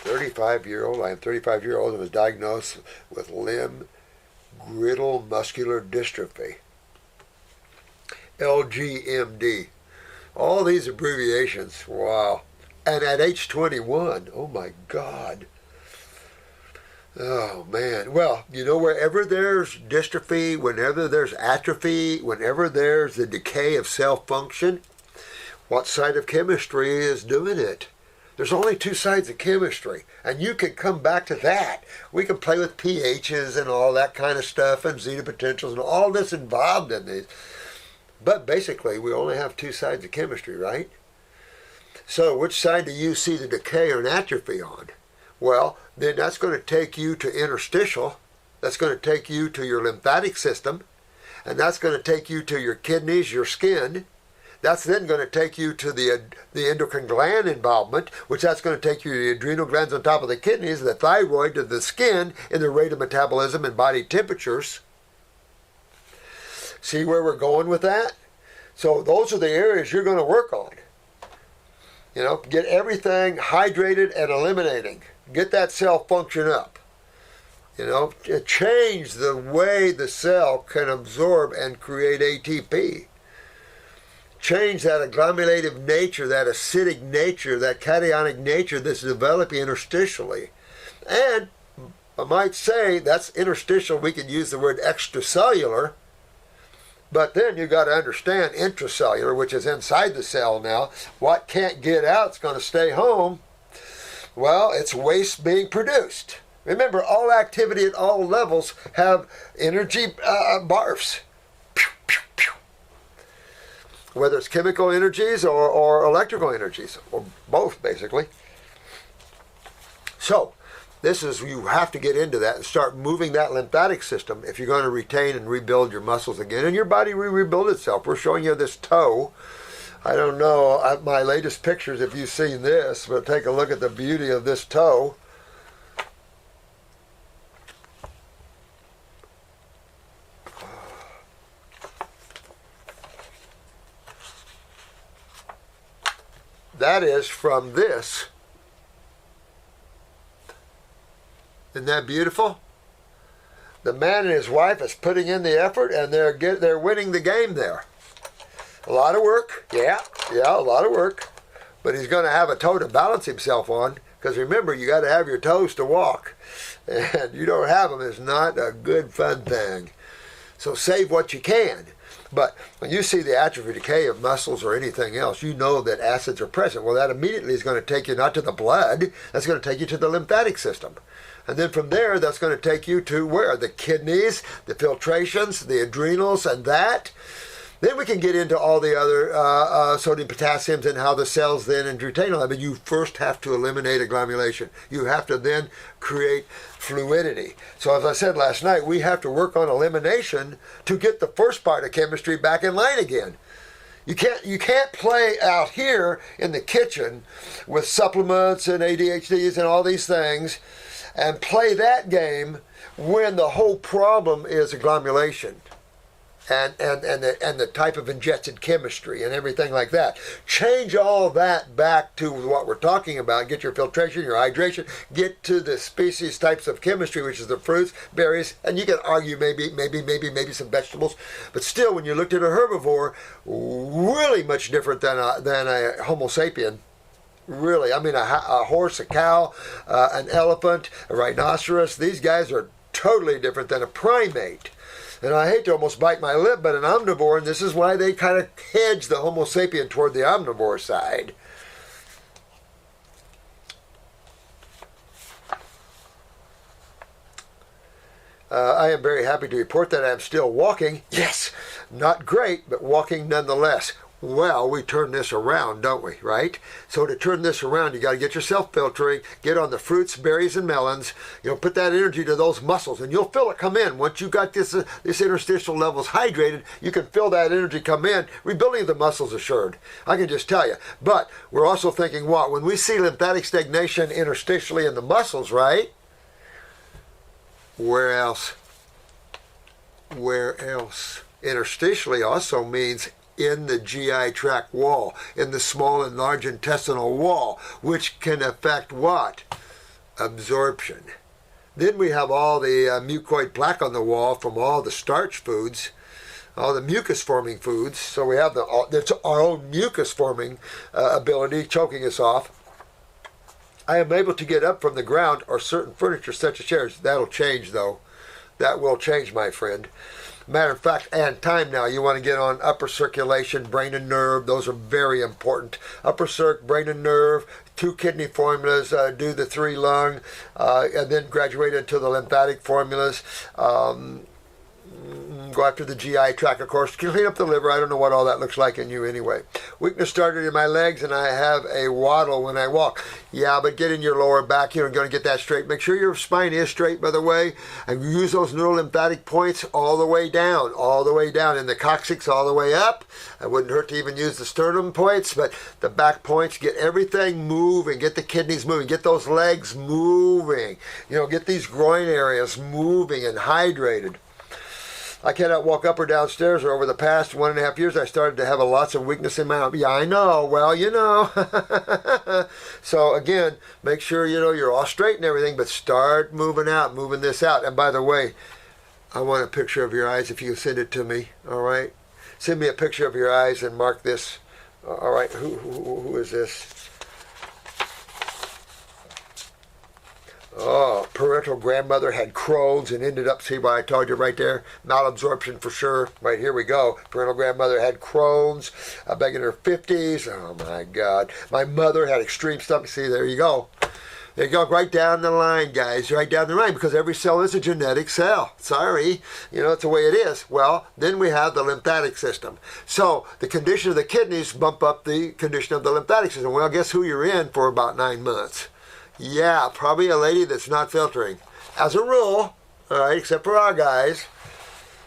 35-year-old. I am 35-year-old and was diagnosed with limb girdle muscular dystrophy. LGMD. All these abbreviations. Wow. And at age 21, oh my God. Oh man. Well, you know, wherever there's dystrophy, whenever there's atrophy, whenever there's the decay of cell function, what side of chemistry is doing it? There's only two sides of chemistry, and you can come back to that. We can play with pHs and all that kind of stuff and zeta potentials and all this involved in these. But basically, we only have two sides of chemistry, right? So which side do you see the decay or an atrophy on? Well, then that's going to take you to interstitial. That's going to take you to your lymphatic system. And that's going to take you to your kidneys, your skin. That's then going to take you to the endocrine gland involvement, which that's going to take you to the adrenal glands on top of the kidneys, the thyroid, to the skin, in the rate of metabolism and body temperatures. See where we're going with that? So those are the areas you're going to work on. You know, get everything hydrated and eliminating. Get that cell function up. You know, change the way the cell can absorb and create ATP. Change that agglomerative nature, that acidic nature, that cationic nature that's developing interstitially. And I might say that's interstitial. We could use the word extracellular. But then you've got to understand intracellular, which is inside the cell now. What can't get out is going to stay home. Well, it's waste being produced. Remember, all activity at all levels have energy barfs. Pew, pew, pew. Whether it's chemical energies or electrical energies, or both, basically. So, you have to get into that and start moving that lymphatic system if you're going to retain and rebuild your muscles again. And your body will rebuild itself. We're showing you this toe. I don't know, my latest pictures, if you've seen this, but take a look at the beauty of this toe. That is from this. Isn't that beautiful? The man and his wife is putting in the effort, and they're winning the game there. A lot of work, yeah, a lot of work. But he's going to have a toe to balance himself on, because remember, you got to have your toes to walk, and you don't have them. It's not a good fun thing. So save what you can. But when you see the atrophy decay of muscles or anything else, you know that acids are present. Well, that immediately is going to take you not to the blood, that's going to take you to the lymphatic system. And then from there, that's going to take you to where? The kidneys, the filtrations, the adrenals, and that. Then we can get into all the other sodium potassiums and how the cells then retain all that. But you first have to eliminate agglomulation. You have to then create fluidity. So as I said last night, we have to work on elimination to get the first part of chemistry back in line again. You can't play out here in the kitchen with supplements and ADHDs and all these things and play that game when the whole problem is agglomulation and the type of ingested chemistry and everything like that. Change all that back to what we're talking about. Get your filtration, your hydration, get to the species types of chemistry, which is the fruits, berries, and you can argue maybe some vegetables. But still, when you looked at a herbivore, really much different than a Homo sapien. Really, I mean, a horse, a cow, an elephant, a rhinoceros, these guys are totally different than a primate. And I hate to almost bite my lip, but an omnivore, and this is why they kind of hedge the Homo sapien toward the omnivore side. I am very happy to report that I am still walking. Yes, not great, but walking nonetheless. Well, we turn this around, don't we, right? So to turn this around, you got to get yourself filtering, get on the fruits, berries, and melons. You know, put that energy to those muscles, and you'll feel it come in. Once you got this interstitial levels hydrated, you can feel that energy come in. Rebuilding of the muscles assured. I can just tell you. But we're also thinking what? When we see lymphatic stagnation interstitially in the muscles, right? Where else? Where else? Interstitially also means in the GI tract wall, in the small and large intestinal wall, which can affect what? absorption. Then we have all the mucoid plaque on the wall from all the starch foods, all the mucus-forming foods. So we have it's our own mucus-forming ability choking us off. I am able to get up from the ground or certain furniture such as chairs. That'll change, though. That will change, my friend. Matter of fact, and time now, you want to get on upper circulation, brain and nerve. Those are very important. Upper circ, brain and nerve, 2 kidney formulas, do the 3 lung, and then graduate into the lymphatic formulas. Go after the GI tract, of course. Clean up the liver. I don't know what all that looks like in you anyway. Weakness started in my legs, and I have a waddle when I walk. Yeah, but get in your lower back. You're going to get that straight. Make sure your spine is straight, by the way. And use those neurolymphatic points all the way down, and the coccyx all the way up. It wouldn't hurt to even use the sternum points, but the back points, get everything moving. Get the kidneys moving. Get those legs moving. Get these groin areas moving and hydrated. I cannot walk up or downstairs, or over the past 1.5 years, I started to have lots of weakness in my arm. Yeah, I know. Well, So, again, make sure, you're all straight and everything, but start moving this out. And by the way, I want a picture of your eyes if you send it to me, all right? Send me a picture of your eyes and mark this. All right, who is this? Oh, parental grandmother had Crohn's and ended up, see what I told you right there? Malabsorption for sure. Right, here we go. Parental grandmother had Crohn's, back in her 50s. Oh, my God. My mother had extreme stomach. See, there you go. There you go, right down the line, guys. Right down the line, because every cell is a genetic cell. Sorry. It's the way it is. Well, then we have the lymphatic system. So the condition of the kidneys bump up the condition of the lymphatic system. Well, guess who you're in for about 9 months? Yeah, probably a lady that's not filtering. As a rule, all right, except for our guys.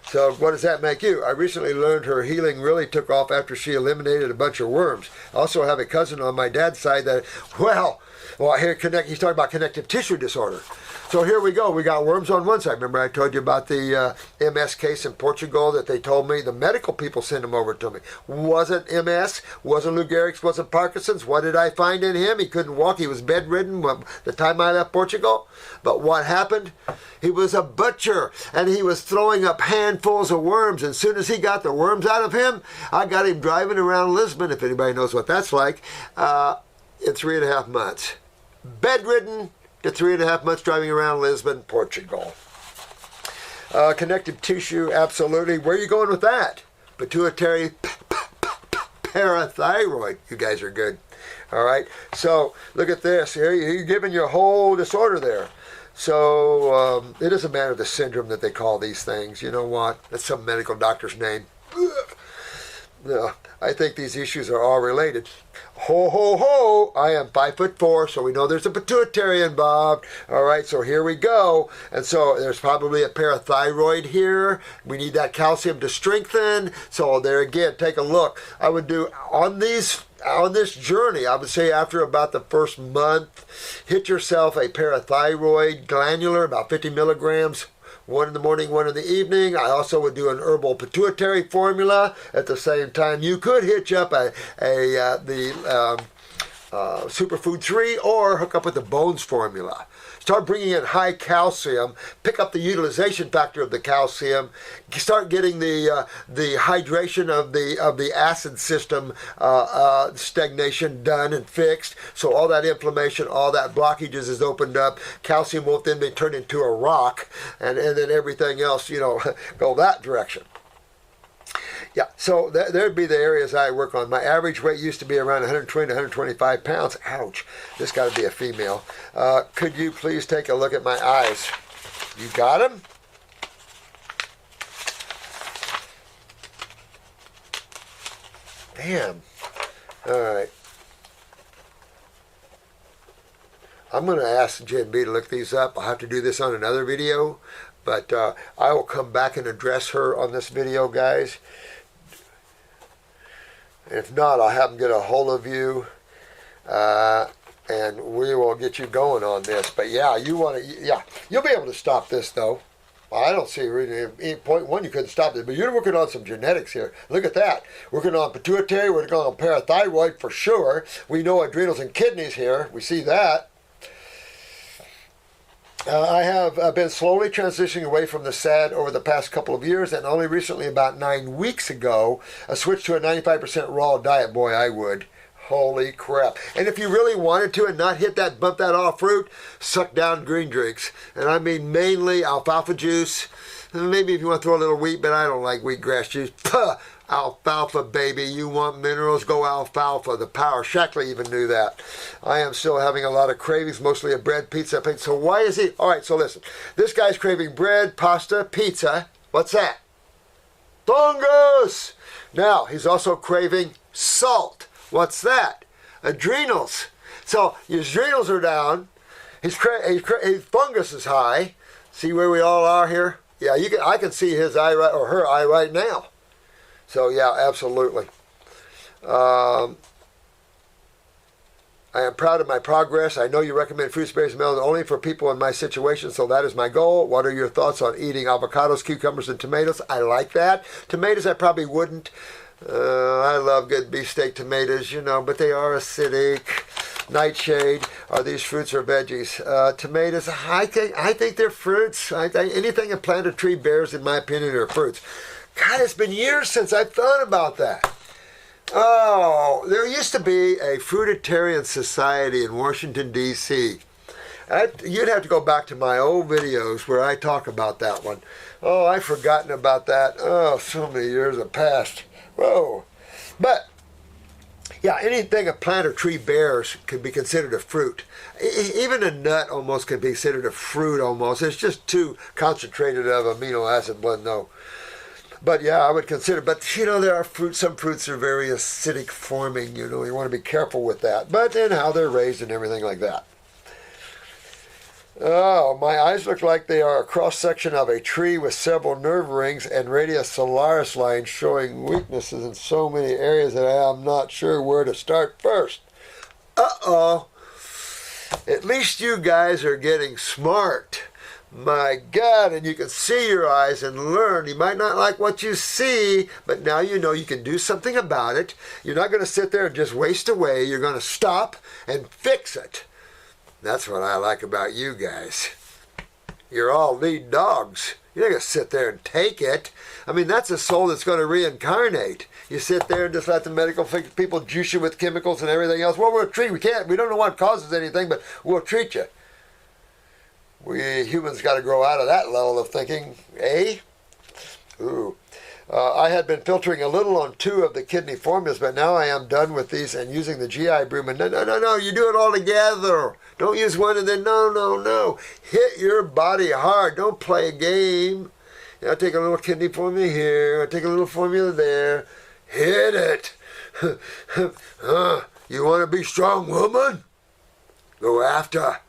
So what does that make you? I recently learned her healing really took off after she eliminated a bunch of worms. I also have a cousin on my dad's side that, well, here he's talking about connective tissue disorder. So here we go. We got worms on one side. Remember I told you about the MS case in Portugal that they told me the medical people sent him over to me. Wasn't MS, wasn't Lou Gehrig's, wasn't Parkinson's. What did I find in him? He couldn't walk. He was bedridden the time I left Portugal. But what happened? He was a butcher, and he was throwing up handfuls of worms. And as soon as he got the worms out of him, I got him driving around Lisbon, if anybody knows what that's like, in 3.5 months. Bedridden to 3.5 months driving around Lisbon, Portugal. Connective tissue, absolutely. Where are you going with that? Pituitary parathyroid. You guys are good. All right. So look at this. Here you're giving your whole disorder there. So it doesn't matter the syndrome that they call these things. You know what? That's some medical doctor's name. No, I think these issues are all related. Ho, ho, ho! I am 5'4", so we know there's a pituitary involved. All right, so here we go. And so there's probably a parathyroid here. We need that calcium to strengthen. So there again, take a look. I would do on this journey, I would say after about the first month, hit yourself a parathyroid glandular, about 50 milligrams. 1 in the morning, 1 in the evening. I also would do an herbal pituitary formula at the same time. You could hitch up the Superfood 3 or hook up with the Bones formula. Start bringing in high calcium, pick up the utilization factor of the calcium, start getting the hydration of the acid system stagnation done and fixed. So all that inflammation, all that blockages is opened up. Calcium won't then be turned into a rock, and then everything else, go that direction. Yeah, so there'd be the areas I work on. My average weight used to be around 120 to 125 pounds. Ouch. This got to be a female. Could you please take a look at my eyes? You got them? Damn. All right. I'm going to ask Jen B to look these up. I'll have to do this on another video, but I will come back and address her on this video, guys. If not, I'll have them get a hold of you, and we will get you going on this. But yeah, you'll be able to stop this though. I don't see really point one you couldn't stop it, but you're working on some genetics here. Look at that. Working on pituitary, we're working on parathyroid for sure. We know adrenals and kidneys here. We see that. I have been slowly transitioning away from the SAD over the past couple of years, and only recently, about 9 weeks ago, I switched to a 95% raw diet. Boy, I would. Holy crap. And if you really wanted to and not bump that off fruit, suck down green drinks. And I mean mainly alfalfa juice. Maybe if you want to throw a little wheat, but I don't like wheatgrass juice. Puh! Alfalfa, baby. You want minerals? Go alfalfa. The power. Shackley even knew that. I am still having a lot of cravings, mostly of bread, pizza. So why is he? All right, so listen. This guy's craving bread, pasta, pizza. What's that? Fungus! Now, he's also craving salt. What's that? Adrenals. So his adrenals are down. His fungus is high. See where we all are here? Yeah, I can see his eye right, or her eye right now. So yeah, absolutely. I am proud of my progress. I know you recommend fruits, berries, and melons only for people in my situation, so that is my goal. What are your thoughts on eating avocados, cucumbers, and tomatoes? I like that. Tomatoes I probably wouldn't. I love good beefsteak tomatoes, but they are acidic. Nightshade, are these fruits or veggies? Tomatoes, I think they're fruits. Anything a plant or tree bears, in my opinion, are fruits. God, it's been years since I've thought about that. Oh, there used to be a fruitarian society in Washington, D.C. You'd have to go back to my old videos where I talk about that one. Oh, I've forgotten about that. Oh, so many years have passed. Whoa. But, yeah, anything a plant or tree bears can be considered a fruit. Even a nut almost can be considered a fruit almost. It's just too concentrated of amino acid blend, no. But yeah, I would consider, but there are fruits, some fruits are very acidic forming, you want to be careful with that. But then how they're raised and everything like that. Oh, my eyes look like they are a cross-section of a tree with several nerve rings and radius solaris lines showing weaknesses in so many areas that I am not sure where to start first. Uh-oh. At least you guys are getting smart. My God, and you can see your eyes and learn. You might not like what you see, but now you know you can do something about it. You're not going to sit there and just waste away. You're going to stop and fix it. That's what I like about you guys. You're all lead dogs. You're not going to sit there and take it. I mean, that's a soul that's going to reincarnate. You sit there and just let the medical people juice you with chemicals and everything else. Well, we'll treat. We don't know what causes anything, but we'll treat you. We humans got to grow out of that level of thinking, eh? Ooh. I had been filtering a little on 2 of the kidney formulas, but now I am done with these and using the GI broom. And no, you do it all together. Don't use one and then no. Hit your body hard. Don't play a game. I take a little kidney formula here. I take a little formula there. Hit it. You want to be strong, woman? Go after.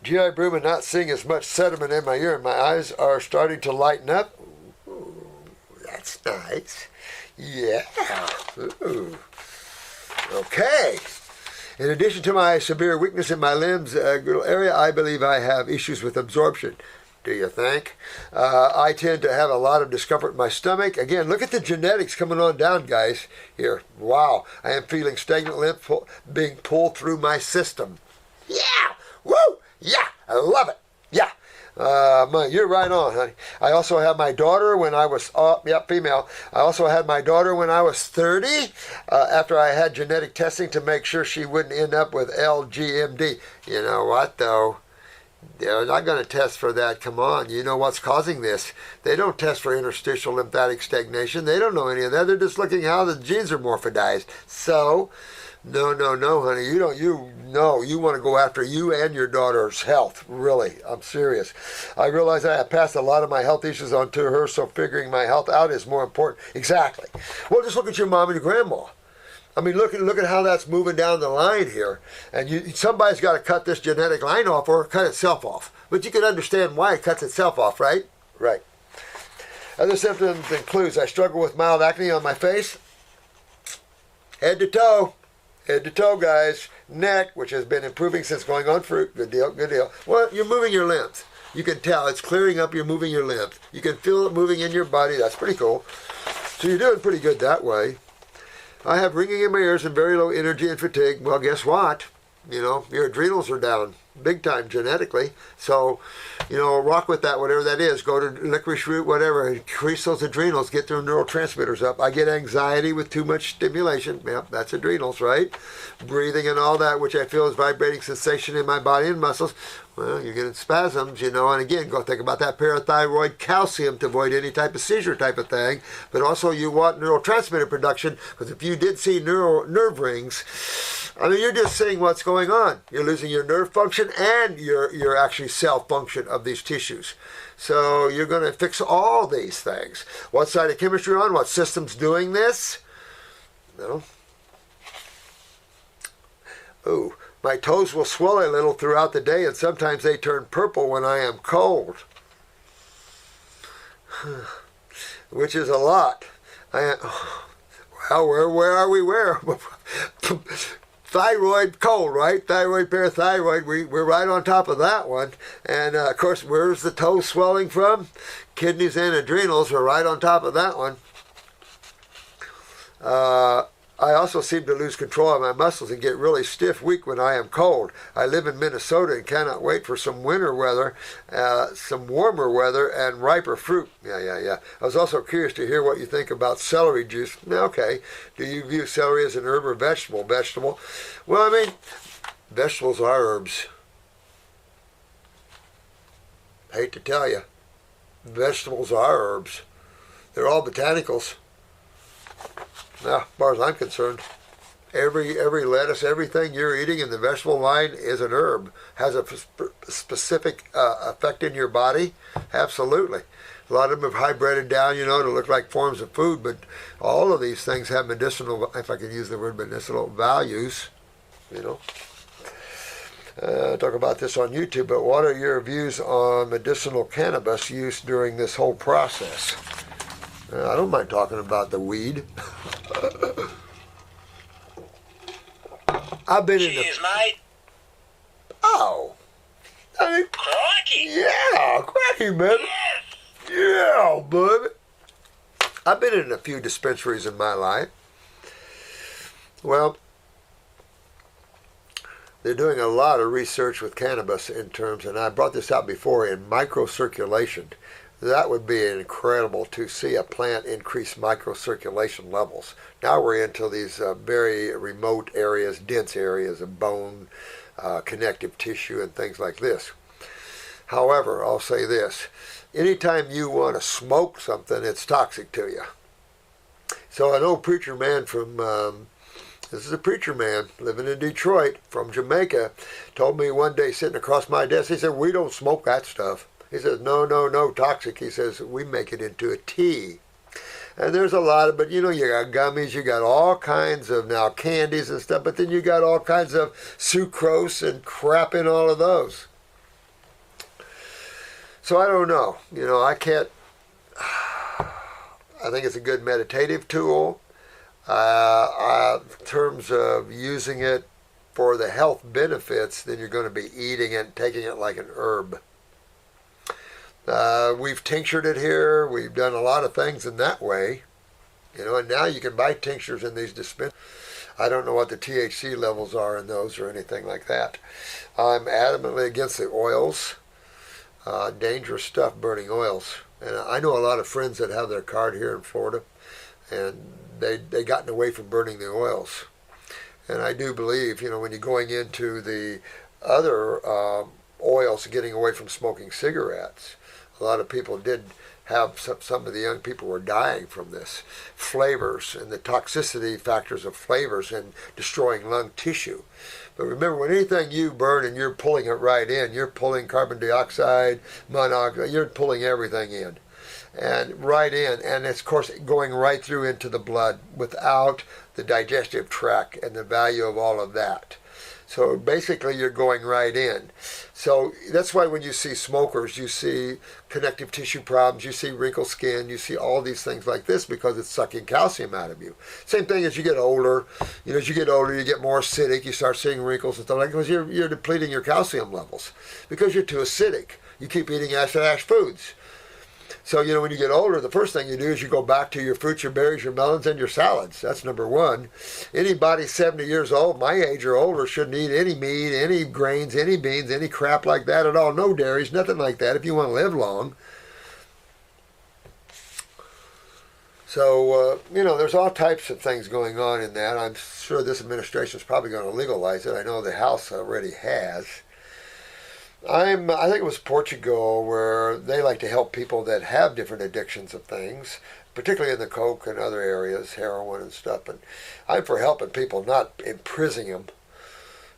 GI broom and not seeing as much sediment in my urine. My eyes are starting to lighten up. Ooh, that's nice. Yeah. Ooh. Okay. In addition to my severe weakness in my limbs area, I believe I have issues with absorption. Do you think? I tend to have a lot of discomfort in my stomach. Again, look at the genetics coming on down, guys. Here. Wow. I am feeling stagnant lymph being pulled through my system. Yeah. Woo. Yeah, I love it. Yeah. You're right on, honey. I also had my daughter when I was, female. I also had my daughter when I was 30, after I had genetic testing to make sure she wouldn't end up with LGMD. You know what, though? They're not going to test for that. Come on. You know what's causing this. They don't test for interstitial lymphatic stagnation. They don't know any of that. They're just looking how the genes are morphodized. So, no, honey. You want to go after you and your daughter's health. Really. I'm serious. I realize I have passed a lot of my health issues on to her, so figuring my health out is more important. Exactly. Well, just look at your mom and your grandma. I mean, look at how that's moving down the line here. And somebody's got to cut this genetic line off or cut itself off. But you can understand why it cuts itself off, right? Right. Other symptoms includes I struggle with mild acne on my face, head to toe, guys. Neck, which has been improving since going on fruit. Good deal. Well, you're moving your limbs. You can tell it's clearing up. You're moving your limbs. You can feel it moving in your body. That's pretty cool. So you're doing pretty good that way. I have ringing in my ears and very low energy and fatigue. Well, guess what? Your adrenals are down big time genetically. So, rock with that, whatever that is. Go to licorice root, whatever. Increase those adrenals. Get their neurotransmitters up. I get anxiety with too much stimulation. Yep, that's adrenals, right? Breathing and all that, which I feel is vibrating sensation in my body and muscles. Well, you're getting spasms, and again, go think about that parathyroid calcium to avoid any type of seizure type of thing. But also you want neurotransmitter production, because if you did see nerve rings, you're just seeing what's going on. You're losing your nerve function and your actually cell function of these tissues. So you're going to fix all these things. What side of chemistry on? What system's doing this? Ooh. My toes will swell a little throughout the day, and sometimes they turn purple when I am cold, which is a lot. Well, where are we? Where? Thyroid, cold, right? Thyroid, parathyroid, we're right on top of that one. And, of course, where's the toe swelling from? Kidneys and adrenals are right on top of that one. I also seem to lose control of my muscles and get really stiff, weak when I am cold. I live in Minnesota and cannot wait for some winter weather, some warmer weather, and riper fruit. Yeah. I was also curious to hear what you think about celery juice. Okay. Do you view celery as an herb or vegetable? Vegetable. Well, vegetables are herbs. Hate to tell you. Vegetables are herbs. They're all botanicals. Now, as far as I'm concerned, every lettuce, everything you're eating in the vegetable line is an herb. Has a specific effect in your body? Absolutely. A lot of them have hybrided down, to look like forms of food, but all of these things have medicinal, if I can use the word medicinal values, Talk about this on YouTube, but what are your views on medicinal cannabis use during this whole process? I don't mind talking about the weed. I've been in the... mate. Oh. Crikey. Yeah, crikey, man. Yes. Yeah, baby. I've been in a few dispensaries in my life. Well, they're doing a lot of research with cannabis in terms, and I brought this out before, in microcirculation. That would be incredible to see a plant increase microcirculation levels. Now we're into these very remote areas, dense areas of bone, connective tissue, and things like this. However, I'll say this. Anytime you want to smoke something, it's toxic to you. So an old preacher man from, this is a preacher man living in Detroit from Jamaica, told me one day sitting across my desk, he said, "We don't smoke that stuff." He says, no, toxic. He says, we make it into a tea. And there's a lot of, but you got gummies, you got all kinds of now candies and stuff, but then you got all kinds of sucrose and crap in all of those. So I don't know. I can't, I think it's a good meditative tool. In terms of using it for the health benefits, then you're going to be eating it and taking it like an herb. We've tinctured it here. We've done a lot of things in that way. And now you can buy tinctures in these dispensaries. I don't know what the THC levels are in those or anything like that. I'm adamantly against the oils. Dangerous stuff, burning oils. And I know a lot of friends that have their card here in Florida, and they gotten away from burning the oils. And I do believe, when you're going into the other oils, getting away from smoking cigarettes, a lot of people did have, some of the young people were dying from this. Flavors and the toxicity factors of flavors and destroying lung tissue. But remember, when anything you burn and you're pulling it right in, you're pulling carbon dioxide, monoxide, you're pulling everything in. And right in, and it's, of course, going right through into the blood without the digestive tract and the value of all of that. So basically you're going right in. So that's why when you see smokers, you see connective tissue problems, you see wrinkled skin, you see all these things like this because it's sucking calcium out of you. Same thing as you get older. As you get older, you get more acidic, you start seeing wrinkles and stuff like that because you're depleting your calcium levels because you're too acidic. You keep eating acid foods. So, you know, when you get older, the first thing you do is you go back to your fruits, your berries, your melons, and your salads. That's number one. Anybody 70 years old, my age or older, shouldn't eat any meat, any grains, any beans, any crap like that at all. No dairies, nothing like that if you want to live long. So, you know, there's all types of things going on in that. I'm sure this administration is probably going to legalize it. I know the House already has. I think it was Portugal where they like to help people that have different addictions of things, particularly in the coke and other areas, heroin and stuff. And I'm for helping people, not imprisoning them.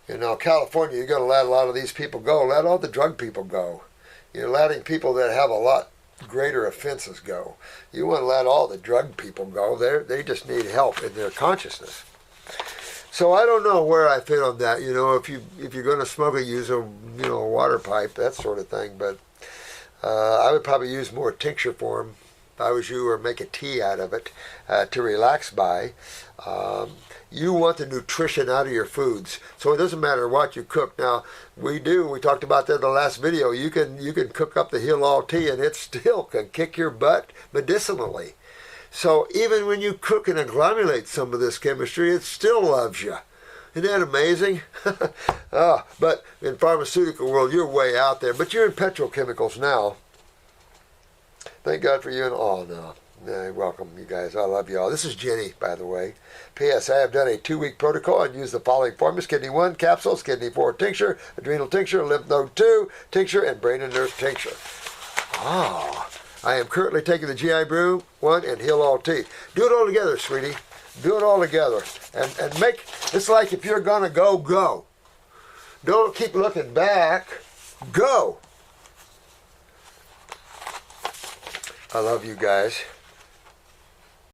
You know, California, you're going to let a lot of these people go. Let all the drug people go. You're letting people that have a lot greater offenses go. You want to let all the drug people go. They just need help in their consciousness. So I don't know where I fit on that. You know, if you're going to smoke it, use a water pipe, that sort of thing. But I would probably use more tincture form if I was you, or make a tea out of it to relax by. You want the nutrition out of your foods, so it doesn't matter what you cook. Now we talked about that in the last video. You can cook up the Heal-All tea and it still can kick your butt medicinally. So even when you cook and agglomerate some of this chemistry, it still loves you. Isn't that amazing? But in pharmaceutical world, you're way out there. But you're in petrochemicals now. Thank God for you and all now. Welcome, you guys. I love you all. This is Jenny, by the way. P.S. I have done a 2-week protocol and used the following formulas: Kidney 1 capsules, Kidney 4 tincture, Adrenal tincture, Lymph node 2 tincture, and Brain and Nerve tincture. I am currently taking the GI Brew 1 and Heal-All tea. Do it all together, sweetie. Do it all together. And make, it's like if you're going to go, go. Don't keep looking back. Go. I love you guys.